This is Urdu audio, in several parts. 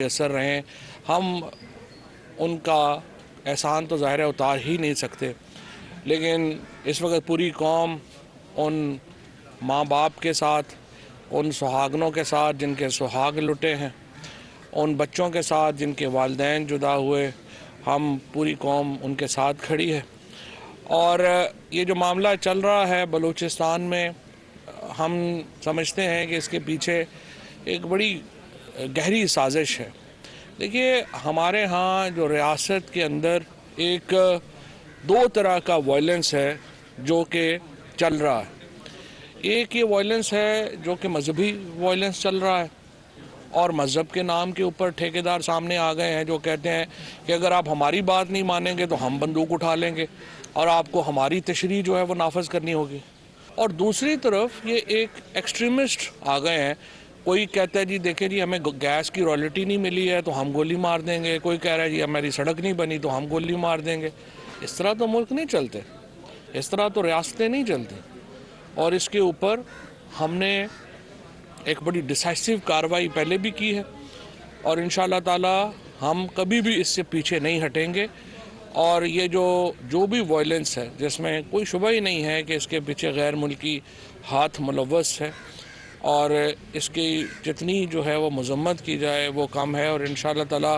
میسر رہیں. ہم ان کا احسان تو ظاہر ہے اتار ہی نہیں سکتے، لیکن اس وقت پوری قوم ان ماں باپ کے ساتھ، ان سہاگنوں کے ساتھ جن کے سہاگ لٹے ہیں، ان بچوں کے ساتھ جن کے والدین جدا ہوئے، ہم پوری قوم ان کے ساتھ کھڑی ہے. اور یہ جو معاملہ چل رہا ہے بلوچستان میں، ہم سمجھتے ہیں کہ اس کے پیچھے ایک بڑی گہری سازش ہے. دیکھیے، ہمارے ہاں جو ریاست کے اندر ایک دو طرح کا وائلنس ہے جو کہ چل رہا ہے. ایک یہ وائلنس ہے جو کہ مذہبی وائلنس چل رہا ہے، اور مذہب کے نام کے اوپر ٹھیکیدار سامنے آ گئے ہیں جو کہتے ہیں کہ اگر آپ ہماری بات نہیں مانیں گے تو ہم بندوق اٹھا لیں گے اور آپ کو ہماری تشریح جو ہے وہ نافذ کرنی ہوگی. اور دوسری طرف یہ ایک ایکسٹریمسٹ آ گئے ہیں. کوئی کہتا ہے جی دیکھیں جی ہمیں گیس کی رائلٹی نہیں ملی ہے تو ہم گولی مار دیں گے، کوئی کہہ رہا ہے جی ہماری سڑک نہیں بنی تو ہم گولی مار دیں گے. اس طرح تو ملک نہیں چلتے، اس طرح تو ریاستیں نہیں چلتی. اور اس کے اوپر ہم نے ایک بڑی ڈیسائسو کارروائی پہلے بھی کی ہے، اور انشاءاللہ تعالی ہم کبھی بھی اس سے پیچھے نہیں ہٹیں گے. اور یہ جو بھی وائلنس ہے، جس میں کوئی شبہ ہی نہیں ہے کہ اس کے پیچھے غیر ملکی ہاتھ ملوث ہے، اور اس کی جتنی جو ہے وہ مذمت کی جائے وہ کم ہے. اور انشاءاللہ تعالی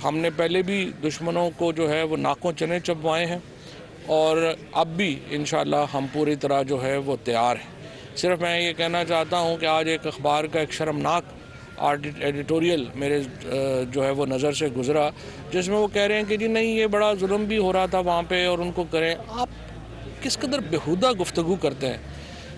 ہم نے پہلے بھی دشمنوں کو جو ہے وہ ناکوں چنے چبوائے ہیں، اور اب بھی انشاءاللہ ہم پوری طرح جو ہے وہ تیار ہیں. صرف میں یہ کہنا چاہتا ہوں کہ آج ایک اخبار کا ایک شرمناک ایڈیٹوریل میرے جو ہے وہ نظر سے گزرا، جس میں وہ کہہ رہے ہیں کہ جی نہیں یہ بڑا ظلم بھی ہو رہا تھا وہاں پہ اور ان کو کریں. آپ کس قدر بیہودہ گفتگو کرتے ہیں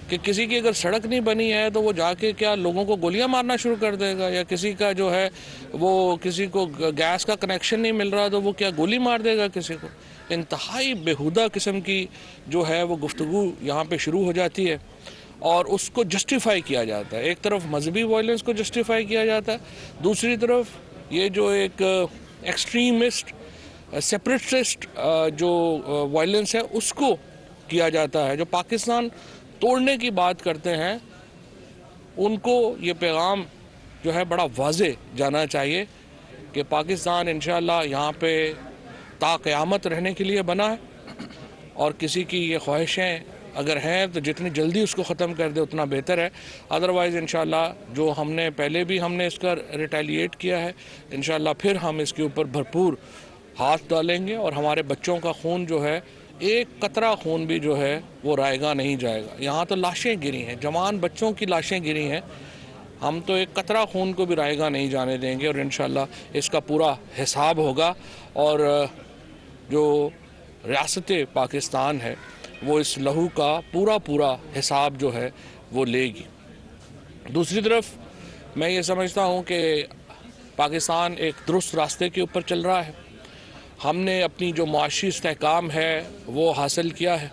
کہ کسی کی اگر سڑک نہیں بنی ہے تو وہ جا کے کیا لوگوں کو گولیاں مارنا شروع کر دے گا، یا کسی کا جو ہے وہ کسی کو گیس کا کنیکشن نہیں مل رہا تو وہ کیا گولی مار دے گا کسی کو. انتہائی بیہودہ قسم کی جو ہے وہ گفتگو یہاں پہ شروع ہو جاتی ہے، اور اس کو جسٹیفائی کیا جاتا ہے. ایک طرف مذہبی وائلنس کو جسٹیفائی کیا جاتا ہے، دوسری طرف یہ جو ایک ایکسٹریمسٹ سیپریٹسٹ جو وائلنس ہے اس کو کیا جاتا ہے. جو پاکستان توڑنے کی بات کرتے ہیں ان کو یہ پیغام جو ہے بڑا واضح جانا چاہیے کہ پاکستان انشاءاللہ یہاں پہ تا قیامت رہنے کے لیے بنا ہے، اور کسی کی یہ خواہشیں اگر ہیں تو جتنی جلدی اس کو ختم کر دے اتنا بہتر ہے. ادروائز انشاءاللہ جو ہم نے پہلے بھی ہم نے اس کا ریٹیلیٹ کیا ہے، انشاءاللہ پھر ہم اس کے اوپر بھرپور ہاتھ ڈالیں گے، اور ہمارے بچوں کا خون جو ہے، ایک قطرہ خون بھی جو ہے وہ رائے گا نہیں جائے گا. یہاں تو لاشیں گری ہیں، جوان بچوں کی لاشیں گری ہیں، ہم تو ایک قطرہ خون کو بھی رائے گا نہیں جانے دیں گے، اور انشاءاللہ اس کا پورا حساب ہوگا. اور جو ریاست پاکستان ہے وہ اس لہو کا پورا حساب جو ہے وہ لے گی. دوسری طرف میں یہ سمجھتا ہوں کہ پاکستان ایک درست راستے کے اوپر چل رہا ہے. ہم نے اپنی جو معاشی استحکام ہے وہ حاصل کیا ہے.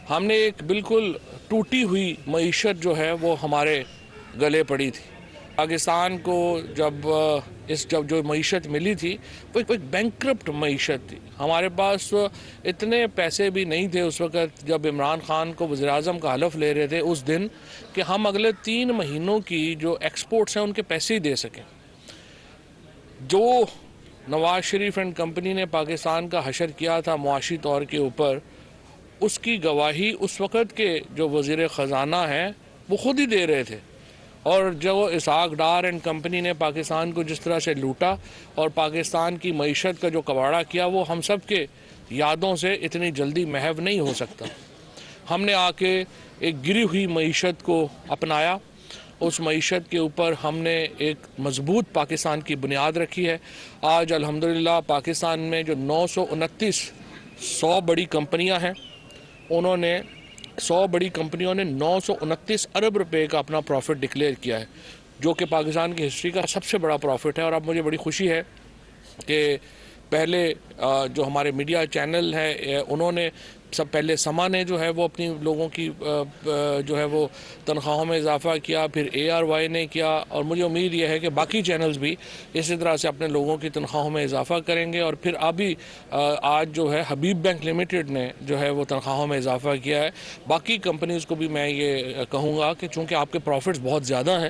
ہم نے ایک بالکل ٹوٹی ہوئی معیشت جو ہے وہ ہمارے گلے پڑی تھی. پاکستان کو جب جو معیشت ملی تھی وہ ایک بینکرپٹ معیشت تھی. ہمارے پاس اتنے پیسے بھی نہیں تھے اس وقت جب عمران خان کو وزیر اعظم کا حلف لے رہے تھے اس دن کہ ہم اگلے 3 مہینوں کی جو ایکسپورٹس ہیں ان کے پیسے ہی دے سکیں. جو نواز شریف اینڈ کمپنی نے پاکستان کا حشر کیا تھا معاشی طور کے اوپر، اس کی گواہی اس وقت کے جو وزیر خزانہ ہیں وہ خود ہی دے رہے تھے. اور جو اسحاق ڈار اینڈ کمپنی نے پاکستان کو جس طرح سے لوٹا اور پاکستان کی معیشت کا جو کباڑہ کیا، وہ ہم سب کے یادوں سے اتنی جلدی محو نہیں ہو سکتا. ہم نے آ کے ایک گری ہوئی معیشت کو اپنایا، اس معیشت کے اوپر ہم نے ایک مضبوط پاکستان کی بنیاد رکھی ہے. آج الحمدللہ پاکستان میں جو 100 بڑی کمپنیاں ہیں، انہوں نے 100 بڑی کمپنیوں نے 929 ارب روپے کا اپنا پروفٹ ڈکلیئر کیا ہے، جو کہ پاکستان کی ہسٹری کا سب سے بڑا پروفٹ ہے. اور اب مجھے بڑی خوشی ہے کہ پہلے جو ہمارے میڈیا چینل ہیں انہوں نے سب پہلے سما نے جو ہے وہ اپنی لوگوں کی جو ہے وہ تنخواہوں میں اضافہ کیا، پھر ARY نے کیا، اور مجھے امید یہ ہے کہ باقی چینلز بھی اسی طرح سے اپنے لوگوں کی تنخواہوں میں اضافہ کریں گے. اور پھر ابھی آج جو ہے حبیب بینک لمیٹڈ نے جو ہے وہ تنخواہوں میں اضافہ کیا ہے. باقی کمپنیز کو بھی میں یہ کہوں گا کہ چونکہ آپ کے پروفٹس بہت زیادہ ہیں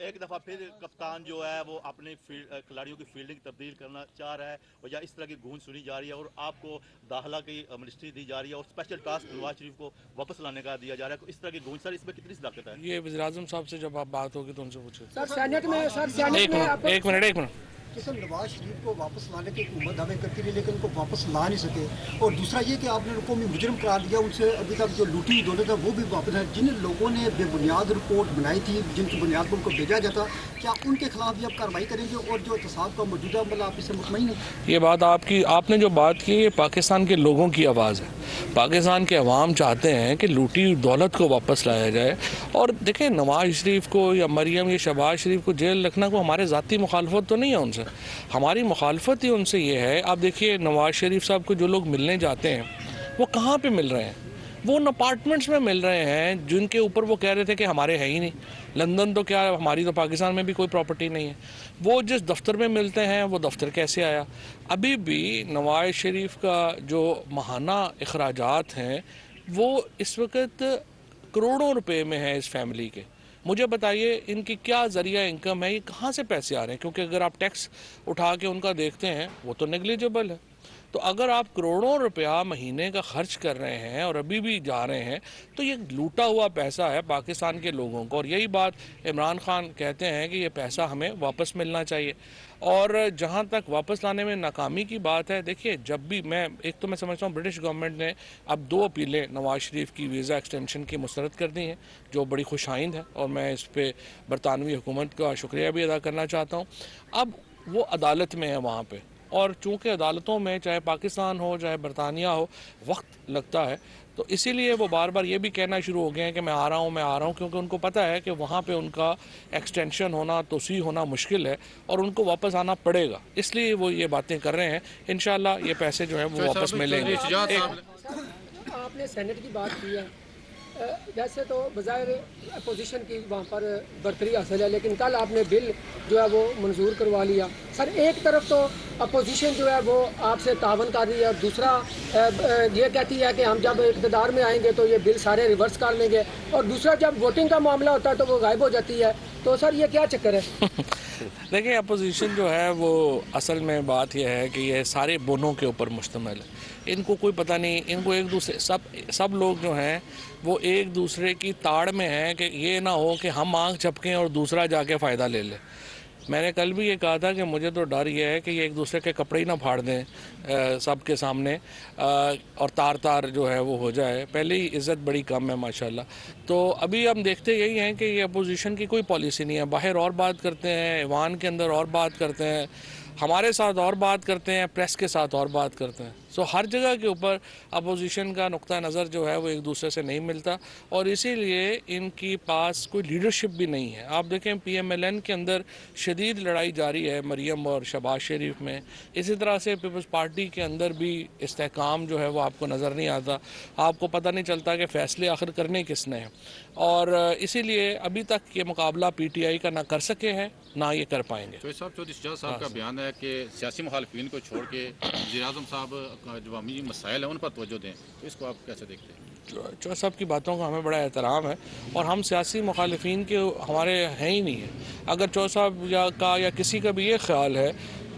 ایک دفعہ پھر کپتان جو ہے وہ اپنے کھلاڑیوں کی فیلڈنگ تبدیل کرنا چاہ رہا ہے اور یا اس طرح کی گونج سنی جا رہی ہے اور آپ کو داخلہ کی منسٹری دی جا رہی ہے اور اسپیشل ٹاسک نواز شریف کو واپس لانے کا دیا جا رہا ہے. اس طرح کی گونج سر اس میں کتنی صداقت ہے؟ یہ وزیر اعظم صاحب سے جب آپ بات ہوگی تو ان سے پوچھیں. سر سینٹ میں ایک منٹ کہ سر نواز شریف کو واپس لانے کی حکومت دعوے کرتی رہی لیکن ان کو واپس لا نہیں سکے. اور دوسرا یہ کہ آپ نے قومی مجرم قرار دیا, ان سے ابھی تک جو لوٹی ہوئی دولت ہے وہ بھی واپس ہے. جن لوگوں نے بے بنیاد رپورٹ بنائی تھی, جن کی بنیاد پر ان کو بھیجا جاتا, کیا ان کے خلاف بھی آپ کارروائی کریں گے؟ اور جو احتساب کا موجودہ عمل آپ اس سے مطمئن ہیں؟ یہ بات آپ نے جو بات کی, یہ پاکستان کے لوگوں کی آواز ہے. پاکستان کے عوام چاہتے ہیں کہ لوٹی ہوئی دولت کو واپس لایا جائے. اور دیکھیں, نواز شریف کو یا مریم یا شہباز شریف کو جیل رکھنا کو ہمارے ذاتی مخالفت تو نہیں ہے ان سے. ہماری مخالفت ہی ان سے یہ ہے, آپ دیکھیے نواز شریف صاحب کو جو لوگ ملنے جاتے ہیں وہ کہاں پہ مل رہے ہیں؟ وہ ان اپارٹمنٹس میں مل رہے ہیں جن کے اوپر وہ کہہ رہے تھے کہ ہمارے ہیں ہی نہیں. لندن تو کیا, ہماری تو پاکستان میں بھی کوئی پراپرٹی نہیں ہے. وہ جس دفتر میں ملتے ہیں وہ دفتر کیسے آیا؟ ابھی بھی نواز شریف کا جو ماہانہ اخراجات ہیں وہ اس وقت کروڑوں روپے میں ہے اس فیملی کے. مجھے بتائیے ان کی کیا ذریعہ انکم ہے, یہ کہاں سے پیسے آ رہے ہیں؟ کیونکہ اگر آپ ٹیکس اٹھا کے ان کا دیکھتے ہیں وہ تو نیگلیجبل ہے. تو اگر آپ کروڑوں روپیہ مہینے کا خرچ کر رہے ہیں اور ابھی بھی جا رہے ہیں تو یہ لوٹا ہوا پیسہ ہے پاکستان کے لوگوں کو. اور یہی بات عمران خان کہتے ہیں کہ یہ پیسہ ہمیں واپس ملنا چاہیے. اور جہاں تک واپس لانے میں ناکامی کی بات ہے, دیکھیے جب بھی ایک تو میں سمجھتا ہوں برٹش گورنمنٹ نے اب 2 اپیلیں نواز شریف کی ویزا ایکسٹینشن کی مسترد کر دی ہیں جو بڑی خوش آئند ہے, اور میں اس پہ برطانوی حکومت کا شکریہ بھی ادا کرنا چاہتا ہوں. اب وہ عدالت میں ہے وہاں پہ, اور چونکہ عدالتوں میں چاہے پاکستان ہو چاہے برطانیہ ہو وقت لگتا ہے, تو اسی لیے وہ بار بار یہ بھی کہنا شروع ہو گئے ہیں کہ میں آ رہا ہوں, کیونکہ ان کو پتہ ہے کہ وہاں پہ ان کا ایکسٹینشن ہونا, توسیع ہونا مشکل ہے اور ان کو واپس آنا پڑے گا. اس لیے وہ یہ باتیں کر رہے ہیں. انشاءاللہ یہ پیسے جو ہیں وہ واپس ملیں گے. آپ نے سینٹ کی بات کی ہے, ویسے تو بظاہر اپوزیشن کی وہاں پر برتری حاصل ہے, لیکن کل آپ نے بل جو ہے وہ منظور کروا لیا. سر ایک طرف تو اپوزیشن جو ہے وہ آپ سے تعاون کر رہی ہے, اور دوسرا یہ کہتی ہے کہ ہم جب اقتدار میں آئیں گے تو یہ بل سارے ریورس کر لیں گے, اور دوسرا جب ووٹنگ کا معاملہ ہوتا ہے تو وہ غائب ہو جاتی ہے. تو سر یہ کیا چکر ہے؟ دیکھیں اپوزیشن جو ہے وہ اصل میں بات یہ ہے کہ یہ سارے بونوں کے اوپر مشتمل ہے. ان کو کوئی پتہ نہیں, ان کو ایک دوسرے سب لوگ جو ہیں وہ ایک دوسرے کی تاڑ میں ہیں کہ یہ نہ ہو کہ ہم آنکھ جھپکیں اور دوسرا جا کے فائدہ لے لے. میں نے کل بھی یہ کہا تھا کہ مجھے تو ڈر یہ ہے کہ یہ ایک دوسرے کے کپڑے ہی نہ پھاڑ دیں سب کے سامنے, اور تار جو ہے وہ ہو جائے. پہلے ہی عزت بڑی کم ہے ماشاءاللہ. تو ابھی ہم دیکھتے یہی ہیں کہ یہ اپوزیشن کی کوئی پالیسی نہیں ہے. باہر اور بات کرتے ہیں, ایوان کے اندر اور بات کرتے ہیں, ہمارے ساتھ اور بات کرتے ہیں, پریس کے ساتھ اور بات کرتے ہیں. سو ہر جگہ کے اوپر اپوزیشن کا نقطہ نظر جو ہے وہ ایک دوسرے سے نہیں ملتا, اور اسی لیے ان کی پاس کوئی لیڈرشپ بھی نہیں ہے. آپ دیکھیں پی ایم ایل این کے اندر شدید لڑائی جاری ہے مریم اور شہباز شریف میں. اسی طرح سے پیپلز پارٹی کے اندر بھی استحکام جو ہے وہ آپ کو نظر نہیں آتا. آپ کو پتہ نہیں چلتا کہ فیصلے آخر کرنے کس نے ہیں, اور اسی لیے ابھی تک یہ مقابلہ پی ٹی آئی کا نہ کر سکے ہیں نہ یہ کر پائیں گے. چودھری شجاعت صاحب کا بیان ہے کہ سیاسی مخالفین کو چھوڑ کے وزیر اعظم صاحب جو عوامی مسائل ہیں ان پر توجہ دیں, تو اس کو آپ کیسے دیکھتے ہیں؟ چودھری صاحب کی باتوں کا ہمیں بڑا احترام ہے, اور ہم سیاسی مخالفین کے ہمارے ہیں ہی نہیں ہیں. اگر چودھری صاحب یا کسی کا بھی یہ خیال ہے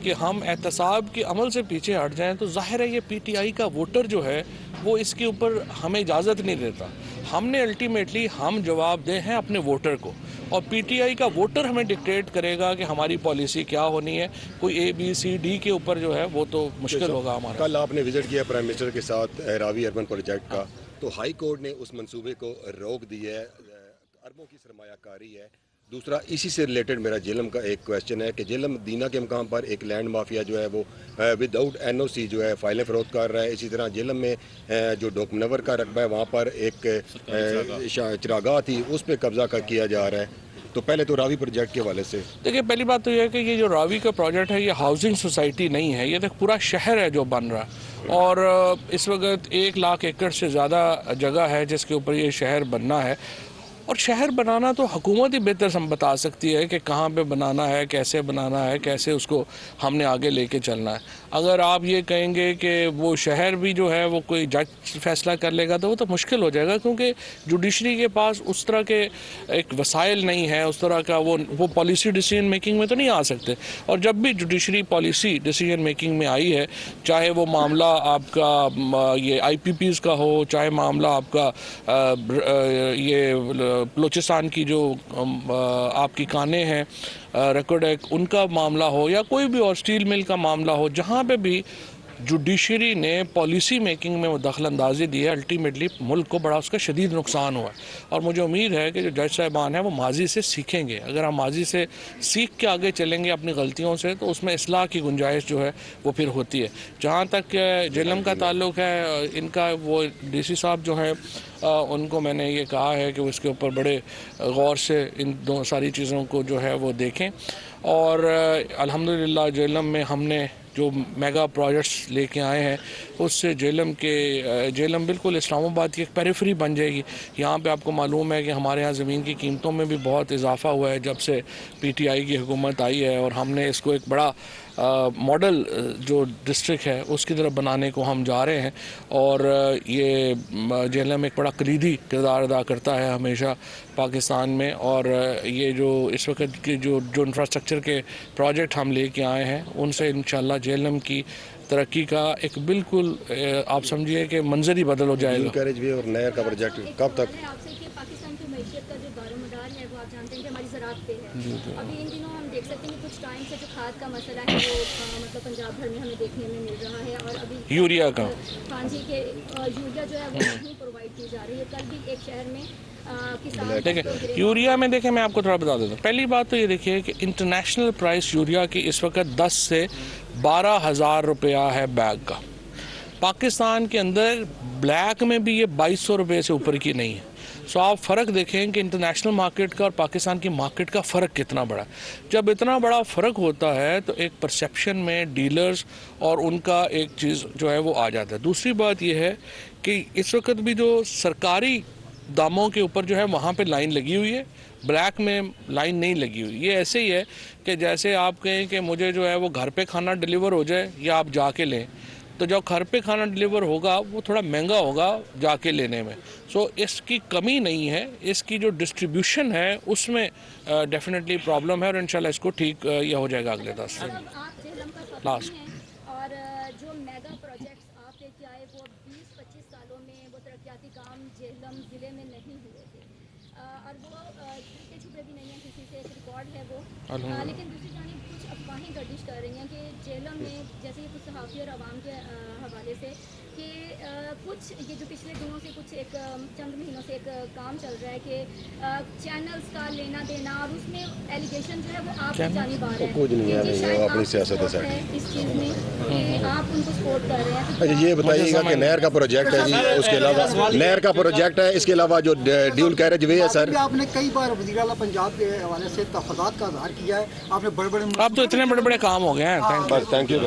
کہ ہم احتساب کے عمل سے پیچھے ہٹ جائیں تو ظاہر ہے یہ پی ٹی آئی کا ووٹر جو ہے وہ اس کے اوپر ہمیں اجازت نہیں دیتا. ہم نے الٹیمیٹلی ہم جواب دے ہیں اپنے ووٹر کو, اور پی ٹی آئی کا ووٹر ہمیں ڈکٹیٹ کرے گا کہ ہماری پالیسی کیا ہونی ہے. کوئی اے بی سی ڈی کے اوپر جو ہے وہ تو مشکل ہوگا ہمارا. کل آپ نے وزٹ کیا پرائم منسٹر کے ساتھ راوی اربن پروجیکٹ کا, تو ہائی کورٹ نے اس منصوبے کو روک دی ہے. اربوں کی سرمایہ کاری ہے. دوسرا اسی سے ریلیٹڈ میرا جہلم کا ایک کویشچن ہے کہ جہلم مدینہ کے مقام پر ایک لینڈ مافیا جو ہے وہ ود آؤٹ این او سی جو ہے فائلیں فروخت کر رہا ہے. اسی طرح جہلم میں جو ڈوک منور کا رقبہ ہے وہاں پر ایک چراگاہ تھی, اس پہ قبضہ کیا جا رہا ہے. تو پہلے تو راوی پروجیکٹ کے حوالے سے دیکھیں, پہلی بات تو یہ ہے کہ یہ جو راوی کا پروجیکٹ ہے یہ ہاؤسنگ سوسائٹی نہیں ہے, یہ تو پورا شہر ہے جو بن رہا ہے, اور اس وقت 1 لاکھ ایکڑ سے زیادہ جگہ ہے جس کے اوپر یہ شہر بننا ہے. اور شہر بنانا تو حکومت ہی بہتر بتا سکتی ہے کہ کہاں پہ بنانا ہے، کیسے بنانا ہے، کیسے اس کو ہم نے آگے لے کے چلنا ہے. اگر آپ یہ کہیں گے کہ وہ شہر بھی جو ہے وہ کوئی جج فیصلہ کر لے گا تو وہ تو مشکل ہو جائے گا، کیونکہ جوڈیشری کے پاس اس طرح کے ایک وسائل نہیں ہے، اس طرح کا وہ پالیسی ڈیسیجن میکنگ میں تو نہیں آ سکتے. اور جب بھی جوڈیشری پالیسی ڈیسیجن میکنگ میں آئی ہے، چاہے وہ معاملہ آپ کا یہ آئی پی پیز کا ہو، چاہے معاملہ آپ کا یہ بلوچستان کی جو آپ کی کانیں ہیں ریکارڈ ایک ان کا معاملہ ہو، یا کوئی بھی اور اسٹیل مل کا معاملہ ہو، جہاں پہ بھی جوڈیشری نے پالیسی میکنگ میں وہ دخل اندازی دی ہے، الٹیمیٹلی ملک کو بڑا اس کا شدید نقصان ہوا ہے. اور مجھے امید ہے کہ جو جج صاحبان ہیں وہ ماضی سے سیکھیں گے. اگر ہم ماضی سے سیکھ کے آگے چلیں گے اپنی غلطیوں سے تو اس میں اصلاح کی گنجائش جو ہے وہ پھر ہوتی ہے. جہاں تک جہلم کا تعلق ہے، ان کا وہ ڈی سی صاحب جو ہیں ان کو میں نے یہ کہا ہے کہ وہ اس کے اوپر بڑے غور سے ان دو ساری چیزوں کو جو ہے وہ دیکھیں. اور الحمدللہ جہلم میں ہم نے جو میگا پروجیکٹس لے کے آئے ہیں اس سے جہلم بالکل اسلام آباد کی ایک پیریفری بن جائے گی. یہاں پہ آپ کو معلوم ہے کہ ہمارے ہاں زمین کی قیمتوں میں بھی بہت اضافہ ہوا ہے جب سے پی ٹی آئی کی حکومت آئی ہے، اور ہم نے اس کو ایک بڑا ماڈل جو ڈسٹرکٹ ہے اس کی طرف بنانے کو ہم جا رہے ہیں. اور یہ جہلم ایک بڑا کلیدی کردار ادا کرتا ہے ہمیشہ پاکستان میں. اور یہ جو اس وقت کے جو انفراسٹرکچر کے پروجیکٹ ہم لے کے آئے ہیں ان سے انشاءاللہ جہلم کی ترقی کا ایک بالکل آپ سمجھیے کہ منظر ہی بدل ہو جائے گا. کیریج وے اور نہر کا پروجیکٹ کب تک؟ پاکستان کی معیشت کا جو دار و مدار ہے وہ آپ جانتے ہیں کہ ہماری زراعت پہ ہے. ابھی ان دنوں ہم دیکھ سکتے ہیں کہ کچھ ٹائم سے جو کھاد کا مسئلہ ہے وہ مطلب پنجاب بھر میں ہمیں دیکھنے میں مل رہا ہے. اور ابھی یوریا کا ہاں جی کہ یوریا جو ہے وہ نہیں پرووائڈ کی جا رہی ہے. کل بھی ایک شہر میں دیکھیں یوریا میں دیکھیں میں آپ کو تھوڑا بتا دیتا ہوں. پہلی بات تو یہ دیکھیے کہ انٹرنیشنل پرائس یوریا کی اس وقت 10 سے 12,000 روپیہ ہے بیگ کا. پاکستان کے اندر بلیک میں بھی یہ 2200 روپے سے اوپر کی نہیں ہے. سو آپ فرق دیکھیں کہ انٹرنیشنل مارکیٹ کا اور پاکستان کی مارکیٹ کا فرق کتنا بڑا ہے. جب اتنا بڑا فرق ہوتا ہے تو ایک پرسیپشن میں ڈیلرز اور ان کا ایک چیز جو ہے وہ آ جاتا ہے. دوسری بات یہ ہے کہ اس وقت بھی جو سرکاری داموں کے اوپر جو ہے وہاں پہ لائن لگی ہوئی ہے، بلیک میں لائن نہیں لگی ہوئی. یہ ایسے ہی ہے کہ جیسے آپ کہیں کہ مجھے جو ہے وہ گھر پہ کھانا ڈیلیور ہو جائے یا آپ جا کے لیں، تو جب گھر پہ کھانا ڈیلیور ہوگا وہ تھوڑا مہنگا ہوگا جا کے لینے میں. سو اس کی کمی نہیں ہے، اس کی جو ڈسٹریبیوشن ہے اس میں ڈیفینیٹلی پرابلم ہے، اور انشاءاللہ اس کو ٹھیک یہ ہو جائے گا اگلے 10 سے لاسٹ. اور جو میگا پروجیکٹس آپ لے کے آئے وہ 20-25 سالوں میں وہ ترقیاتی کام جہلم ضلع میں نہیں ہوئے تھے. اور وہ چھوٹے چھپے بھی نہیں ہیں، کسی سے ایک ریکارڈ ہے وہ. لیکن دوسری جانب کچھ افواہیں گردش کر رہی ہیں کہ جہلم میں جیسے یہ کچھ صحافی اور عوام کے حوالے سے کہ کچھ یہ جو پچھلے دنوں سے کچھ ایک چند مہینوں سے ایک کام چل رہا ہے کہ چینلز کا لینا دینا، اور اس میں ایلیگیشن جو ہے وہ آپ کی جانب آ رہا ہے. کچھ نہیں ہے، وہ اپنی سیاست ہے سر. اس چیز میں کہ آپ ان کو سپورٹ کر رہے ہیں. اچھا یہ بتائیے گا کہ نہر کا پروجیکٹ ہے جی، اس کے علاوہ نہر کا پروجیکٹ ہے، اس کے علاوہ جو ڈیول کیریج وے ہے سر. آپ نے کئی بار وزیر اعلیٰ پنجاب کے حوالے سے تحفظات کا اظہار کیا ہے. آپ نے بڑے بڑے اب تو اتنے بڑے بڑے کام ہو گئے ہیں. بس تھینک یو.